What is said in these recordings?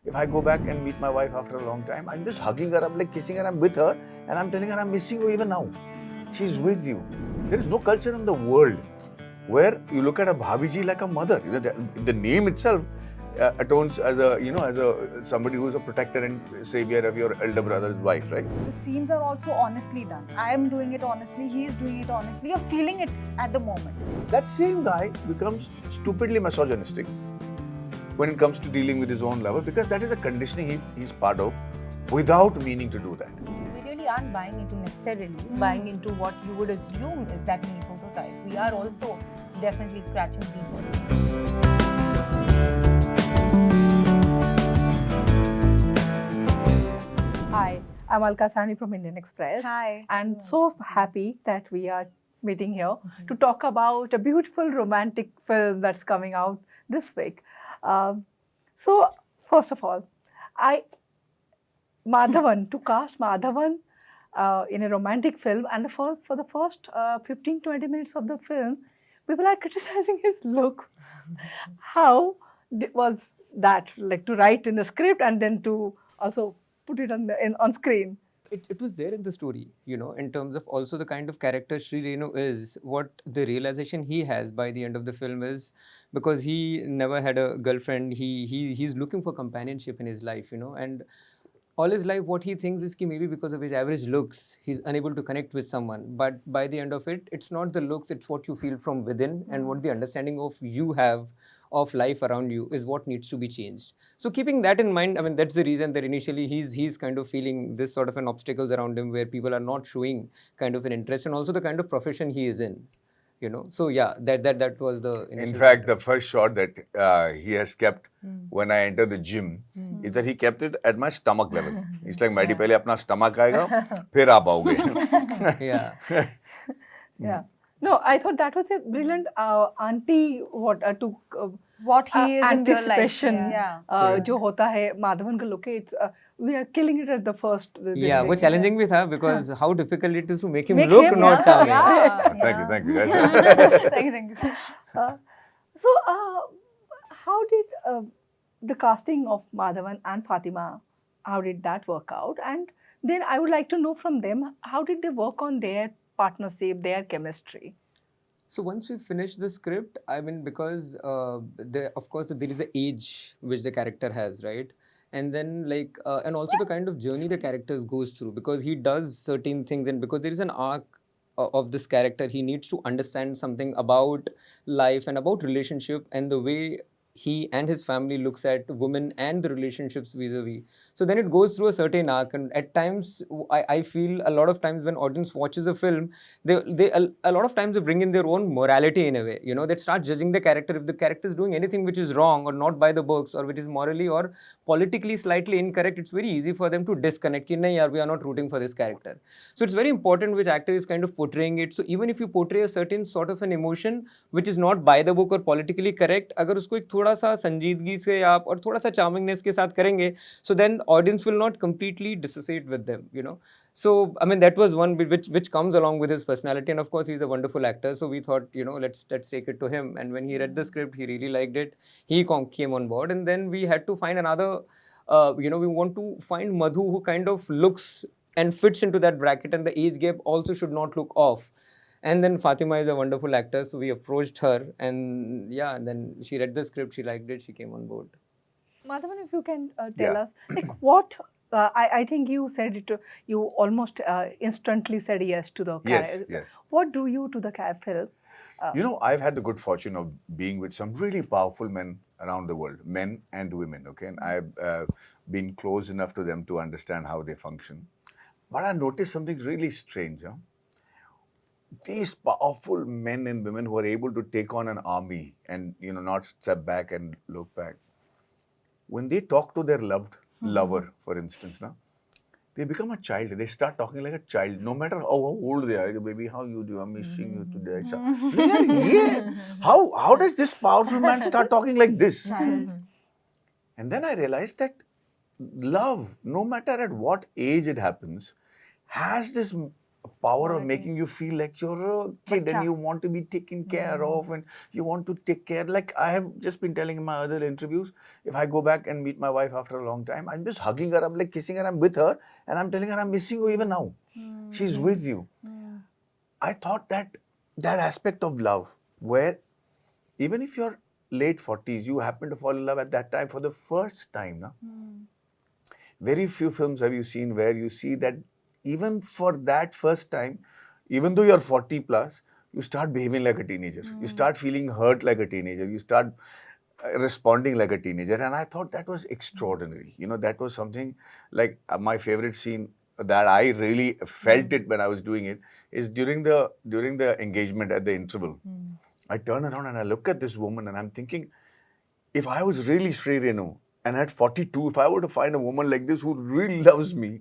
If I go back and meet my wife after a long time, I'm just hugging her, I'm like kissing her, I'm with her, and I'm telling her I'm missing you even now. She's with you. There is no culture in the world where you look at a bhabiji like a mother. You know, the name itself atones as a somebody who is a protector and savior of your elder brother's wife, right? The scenes are also honestly done. I am doing it honestly, he is doing it honestly. You're feeling it at the moment. That same guy becomes stupidly misogynistic when it comes to dealing with his own lover, because that is a conditioning he's part of without meaning to do that. We really aren't buying into necessarily buying into what you would assume is that male prototype. We are also definitely scratching deeper. Hi, I'm Alka Sani from Indian Express. Hi. And so happy that we are meeting here to talk about a beautiful romantic film that's coming out this week. So, first of all, to cast Madhavan in a romantic film, and for the first 15-20 minutes of the film, people are criticizing his look. How was that, like, to write in the script and then to also put it on screen? It was there in the story, you know, in terms of also the kind of character Shrirenu is, what the realization he has by the end of the film is, because he never had a girlfriend, he's looking for companionship in his life, you know, and all his life what he thinks is that maybe because of his average looks, he's unable to connect with someone. But by the end of it, it's not the looks, it's what you feel from within and what the understanding of you have of life around you is what needs to be changed. So keeping that in mind, I mean, that's the reason that initially he's kind of feeling this sort of an obstacles around him where people are not showing kind of an interest, and also the kind of profession he is in, you know. So yeah, that was the initial In fact, the first shot that he has kept when I enter the gym is that he kept it at my stomach level. It's like, "Maidi pehle apna stomach aayega, phir aap aoge." yeah. Yeah. No, I thought that was a brilliant What he is in real life. anticipation. Yeah. जो होता है माधवन का look, it's we are killing it at the first. Yeah, वो challenging भी था, because how difficult it is to make him Make look him, not charming. yeah. Thank you guys. Thank you. So, how did the casting of Madhavan and Fatima, how did that work out? And then I would like to know from them, how did they work on their partnership, their chemistry? So once we finished the script, I mean, because of course there is an age which the character has, right? And then like, and also the kind of journey the character goes through, because he does certain things, and because there is an arc of this character, he needs to understand something about life and about relationship and the way he and his family looks at women and the relationships vis-a-vis. So then it goes through a certain arc, and at times I feel a lot of times when audience watches a film, they a lot of times they bring in their own morality in a way, you know, they start judging the character. If the character is doing anything which is wrong or not by the books, or which is morally or politically slightly incorrect, it's very easy for them to disconnect. Ki, nahi yaar, we are not rooting for this character. So it's very important which actor is kind of portraying it. So even if you portray a certain sort of an emotion which is not by the book or politically correct, अगर उसको एक थोड़ा सा संजीदगी से आप और थोड़ा सा charmingness के साथ करेंगे, so then audience will not completely dissociate with them, you know. So I mean, that was one which comes along with his personality, and of course he's a wonderful actor. So we thought, you know, let's take it to him. And when he read the script, he really liked it. He came on board, and then we had to find another. You know, we want to find Madhu who kind of looks and fits into that bracket, and the age gap also should not look off. And then Fatima is a wonderful actor, so we approached her, and yeah, and then she read the script, she liked it, she came on board. Madhavan, if you can tell Yeah. us, like what, I think you said it, you almost instantly said yes to the Yes. What drew you to the film? You know, I've had the good fortune of being with some really powerful men around the world, men and women, okay? And I've been close enough to them to understand how they function. But I noticed something really strange, huh? These powerful men and women who are able to take on an army and, you know, not step back and look back. When they talk to their lover, for instance, now, they become a child. They start talking like a child, no matter how old they are. Baby, how you do? I'm missing you today. Yeah. How does this powerful man start talking like this? And then I realized that love, no matter at what age it happens, has this power of Quality. making you feel like you're a kid Bacha. and you want to be taken care of and you want to take care. Like I have just been telling in my other interviews, if I go back and meet my wife after a long time, I'm just hugging her, I'm like kissing her, I'm with her, and I'm telling her I'm missing you even now. She's with you. I thought that aspect of love, where even if you're late 40s, you happen to fall in love at that time for the first time. Na? Very few films have you seen where you see that even for that first time, even though you're 40 plus, you start behaving like a teenager. You start feeling hurt like a teenager. You start responding like a teenager. And I thought that was extraordinary. You know, that was something like my favorite scene that I really felt it when I was doing it is during the engagement at the interval. I turn around and I look at this woman and I'm thinking, if I was really Shrirenu and at 42, if I were to find a woman like this who really loves me,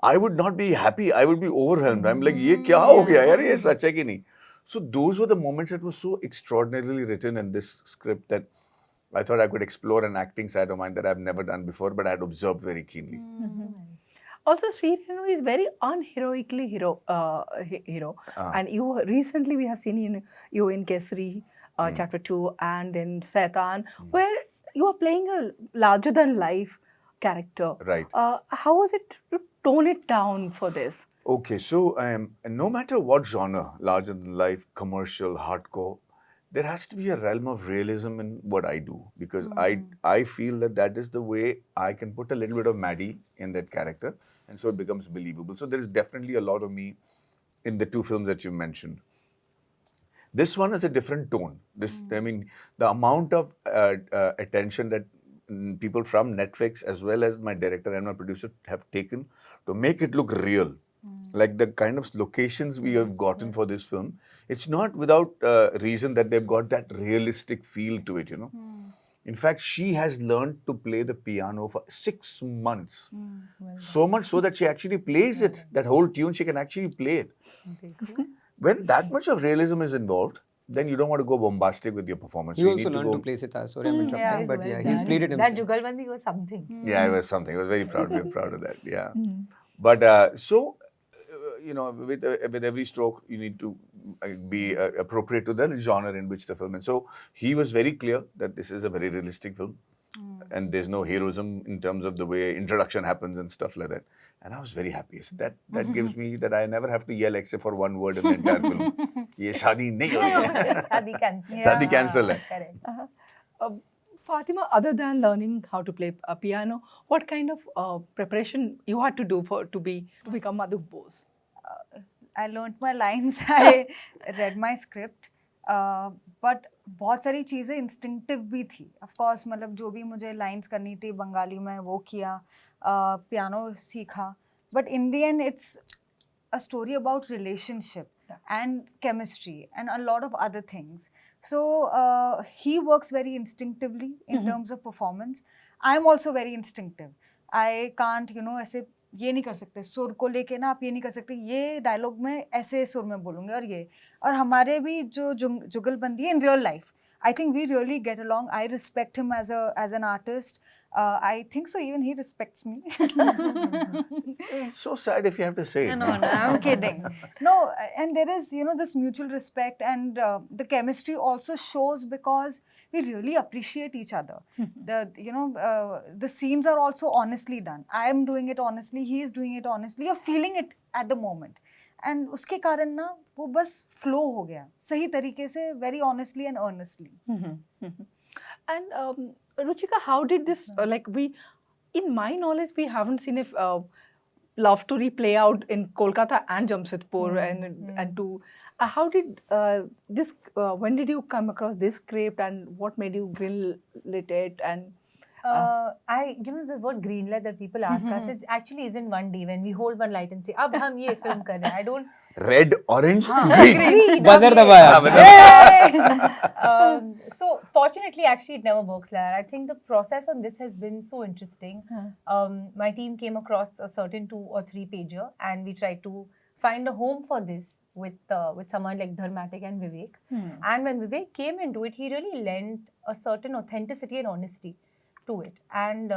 I would not be happy. I would be overwhelmed. I'm like, ye kya ho gaya yaar? Ye sach hai ki nahi? So those were the moments that were so extraordinarily written in this script that I thought I could explore an acting side of mine that I've never done before, but I had observed very keenly. Also, Shrirenu is very unheroically hero, and you recently we have seen you in Kesari, chapter 2, and then Saitan, where you are playing a larger than life character. Right. How was it to tone it down for this? Okay, so no matter what genre, larger than life, commercial, hardcore, there has to be a realm of realism in what I do because I feel that is the way I can put a little bit of Maddie in that character, and so it becomes believable. So there is definitely a lot of me in the two films that you mentioned. This one is a different tone. I mean, the amount of attention that people from Netflix as well as my director and my producer have taken to make it look real. Like the kind of locations we have gotten for this film, it's not without reason that they've got that realistic feel to it, you know. In fact, she has learned to play the piano for 6 months. So much so that she actually plays it. That whole tune, she can actually play it. When that much of realism is involved, then you don't want to go bombastic with your performance. He You also need learned to go- play sitar. Sorry, I'm interrupting, but yeah, he's done. played it That himself. Jugalbandi was something. Yeah, it was something. I was very proud. We are proud of that. Yeah. But you know, with every stroke, you need to be appropriate to the genre in which the film. And so he was very clear that this is a very realistic film, and there's no heroism in terms of the way introduction happens and stuff like that. And I was very happy. So that gives me that I never have to yell except for one word in the entire film. Ye shaadi nahi ho rahi hai. Shadi cancel. Shaadi cancel hai. Correct. Fatima, other than learning how to play a piano, what kind of preparation you had to do to become Madhu Bose? I learnt my lines, I read my script, but बहुत सारी चीज़ें instinctive भी थी. Of course, मतलब जो भी मुझे lines करनी थी बंगाली में वो किया, पियानो सीखा. But in the end, it's a story about relationship and chemistry and a lot of other things. So he works very instinctively in terms of performance. I'm also very instinctive. I can't, ऐसे ये नहीं कर सकते सुर को लेके ना आप ये नहीं कर सकते ये डायलॉग में ऐसे सुर में बोलूँगे और हमारे भी जो जुगलबंदी है in real life I think we really get along. I respect him as an artist. I think so. Even he respects me. It's so sad if you have to say it. No, I'm kidding. No, and there is this mutual respect, and the chemistry also shows because we really appreciate each other. The scenes are also honestly done. I am doing it honestly. He is doing it honestly. You're feeling it at the moment. And उसके कारण ना वो बस flow हो गया सही तरीके से very honestly and earnestly. And Ruchika, how did this in my knowledge we haven't seen a love story play out in Kolkata and Jamshedpur and to how did this when did you come across this script and what made you greenlit it and the word greenlight that people ask us, it actually isn't one day when we hold one light and say, "Ab hum ye film kar rahe hain." I don't. Red, orange, green. Buzzer dabaya. So fortunately, actually, it never works like that. I think the process on this has been so interesting. My team came across a certain 2 or 3 pager, and we tried to find a home for this with someone like Dharmatic and Vivek. And when Vivek came into it, he really lent a certain authenticity and honesty to it. And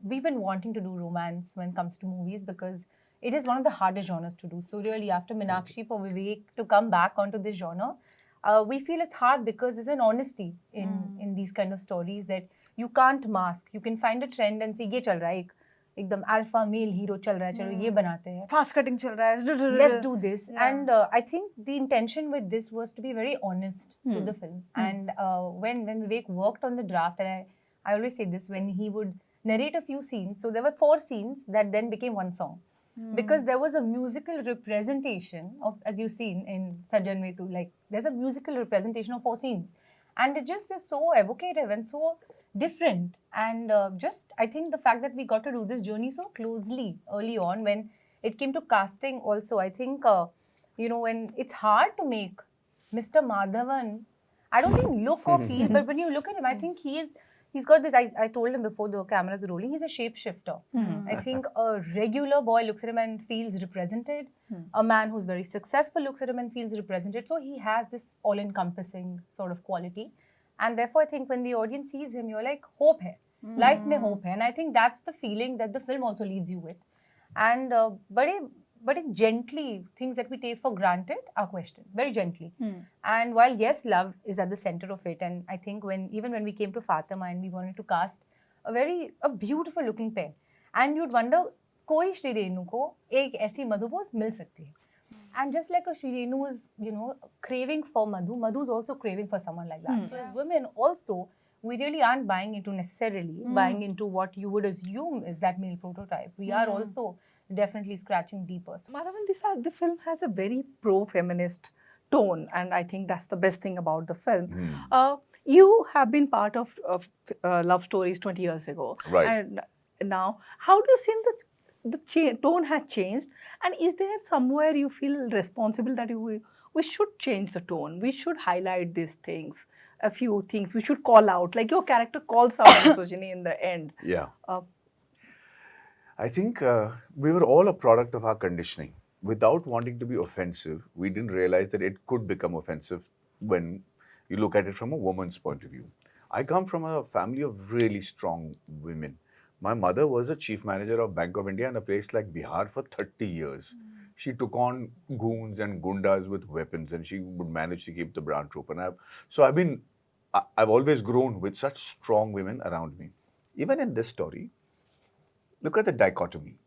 we've been wanting to do romance when it comes to movies because it is one of the hardest genres to do. So really, after Meenakshi, for Vivek to come back onto this genre, we feel it's hard because there's an honesty in these kind of stories that you can't mask. You can find a trend and say, ये चल रहा है, एकदम alpha male hero चल रहा है, चलो ये बनाते हैं. Fast cutting चल रहा है. Let's do this. Yeah. And I think the intention with this was to be very honest to the film. And when Vivek worked on the draft, and I always say this, when he would narrate a few scenes, so there were 4 scenes that then became one song. Because there was a musical representation of, as you've seen in Sajjan Metu, like there's a musical representation of 4 scenes. And it just is so evocative and so different. And just, I think the fact that we got to do this journey so closely early on, when it came to casting also, I think, you know, when it's hard to make Mr. Madhavan, I don't think look or feel, but when you look at him, I think he's got this, I told him before the cameras are rolling, he's a shapeshifter. I think a regular boy looks at him and feels represented. A man who's very successful looks at him and feels represented. So he has this all-encompassing sort of quality. And therefore, I think when the audience sees him, you're like, hope hai. Life mein hope hai. And I think that's the feeling that the film also leaves you with. And but it gently, things that we take for granted are questioned, very gently. And while yes, love is at the center of it, and I think even when we came to Fatima and we wanted to cast a beautiful looking pair, and you'd wonder, koi Shrirenu ko ek aisi Madhu pose mil sakti hai. And just like a Shrirenu is, you know, craving for Madhu, Madhu's also craving for someone like that. So as women also, we really aren't buying into what you would assume is that male prototype. We are also definitely scratching deeper. So Madhavan, the film has a very pro-feminist tone, and I think that's the best thing about the film. You have been part of Love Stories 20 years ago. Right. And now, how do you think the tone has changed? And is there somewhere you feel responsible that we should change the tone? We should highlight these things, a few things we should call out, like your character calls out misogyny in the end. Yeah. I think we were all a product of our conditioning. Without wanting to be offensive, we didn't realize that it could become offensive when you look at it from a woman's point of view. I come from a family of really strong women. My mother was a chief manager of Bank of India in a place like Bihar for 30 years. She took on goons and gundas with weapons, and she would manage to keep the branch open. I've always grown with such strong women around me. Even in this story, look at the dichotomy.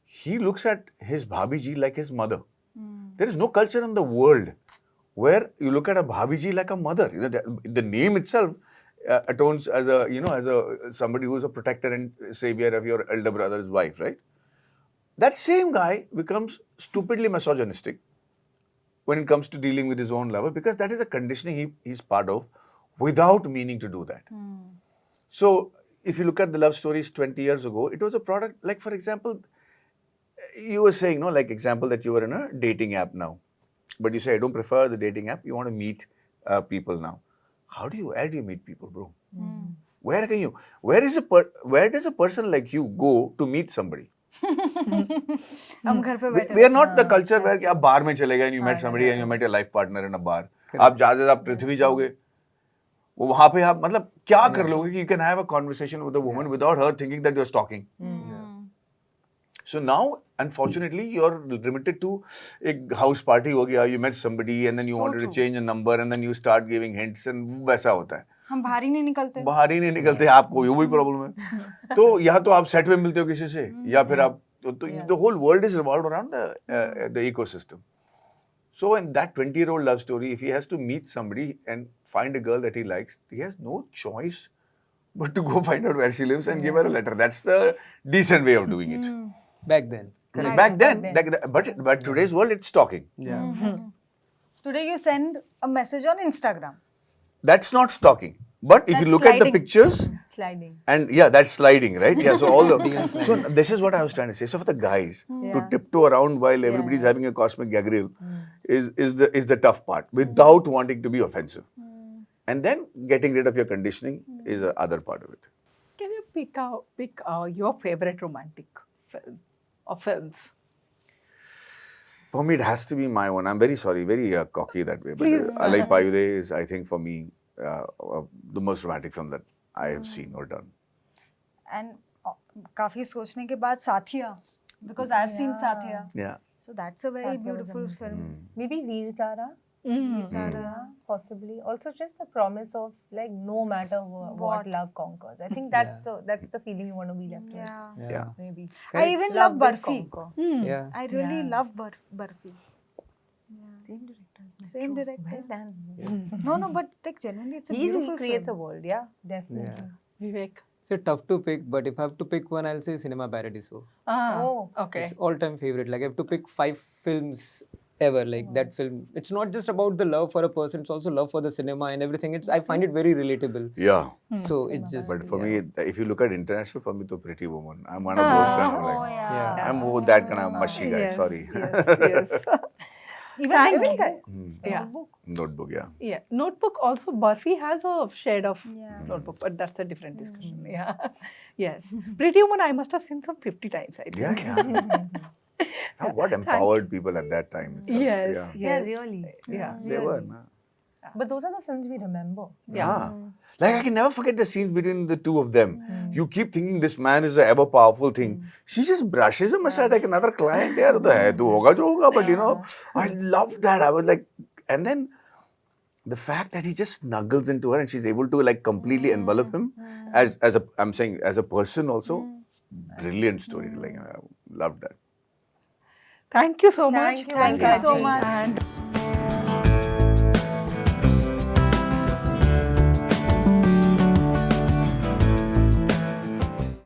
He looks at his Bhabiji like his mother. There is no culture in the world where you look at a Bhabiji like a mother. You know, the name itself atones as somebody who is a protector and savior of your elder brother's wife, right? That same guy becomes stupidly misogynistic when it comes to dealing with his own lover, because that is the conditioning he's part of without meaning to do that. So if you look at the Love Stories 20 years ago, it was a product, like for example, you were saying, like example that you were in a dating app now, but you say, I don't prefer the dating app, you want to meet people now. Where do you meet people, bro? Where does a person like you go to meet somebody? हम घर पे बैठे We are not the culture where आप बार में चले गए and you met somebody and you met your life partner in a bar. आप आप पृथ्वी जाओगे, वहाँ पे आप मतलब क्या कर लोगे कि you can have a conversation with a woman without her thinking that you're stalking. So now, unfortunately, you're limited to a house party हो गया, you met somebody and then you wanted to change a number and then you start giving hints and वैसा होता है. हम बाहर ही नहीं निकलते. आपको ये वही प्रॉब्लम है. तो या तो आप सेट में मिलते हो किसी से या फिर आप the whole world is revolved around the ecosystem. So in that 20-year-old love story, if he has to meet somebody and find a girl that he likes, he has no choice but to go find out where she lives and give her a letter. That's the decent way of doing it. Back then. Back then. But today's world, it's stalking. Yeah. Today you send a message on Instagram. That's not stalking. But if you look at the pictures, sliding. and that's sliding, right? Yeah, so all the so this is what I was trying to say. So for the guys to tiptoe around while everybody's having a cosmic gaggle is the tough part without wanting to be offensive. And then getting rid of your conditioning is the other part of it. Can you pick your favorite romantic film or films? For me, it has to be my one. I'm very sorry, very cocky that way. But Alai Payude is, I think, for me, the most romantic film that I have seen or done. And काफी सोचने के बाद साथिया. because I've seen Yeah. Satya. Yeah. So that's a very Satya was beautiful amazing. film. Mm. Maybe Veer Zara. Zara. Yeah, possibly. Also, just the promise of like no matter what What? love conquers. I think that's the feeling you want to be left with. Yeah. Yeah. Maybe. I even love will Barfi. conquer. Yeah. I really Yeah. love Barfi. Yeah. Same director. isn't it? Same True. director. Well done. No, but like genuinely, it's a He beautiful recreates a film. world. Yeah, definitely. Vivek. So tough to pick, but if I have to pick one, I'll say Cinema Paradiso. Oh, Okay. It's all-time favorite. Like I have to pick 5 films ever. Like that film. It's not just about the love for a person. It's also love for the cinema and everything. I find it very relatable. Yeah. So it's just. But for yeah. me, if you look at international, for me, to Pretty Woman. I'm one of those kind of Oh, like. yeah. I'm that kind of mushy guy. Yes, Sorry. Yes. Even Thank like you. Yeah. Notebook. Yeah. Yeah. Notebook also, Barfi has a shade of Yeah. Notebook, but that's a different discussion. Yeah. Yes. Pretty Woman, I must have seen some 50 times, I think. Yeah. Now, what empowered people at that time. itself. Yes. Yeah. yeah, Yes. really. Yeah. They were. Really. Nah. But those are the films we remember. Yeah. Like I can never forget the scenes between the two of them. You keep thinking this man is a ever powerful thing. She just brushes him aside like another client. Yeah, tu hoga jo hoga. But you know, I loved that. I was like, and then the fact that he just snuggles into her and she's able to like completely envelop him as I'm saying as a person also. Brilliant story. Like I loved that. Thank you so much. Thank you, Thank you so Mangaji. much. And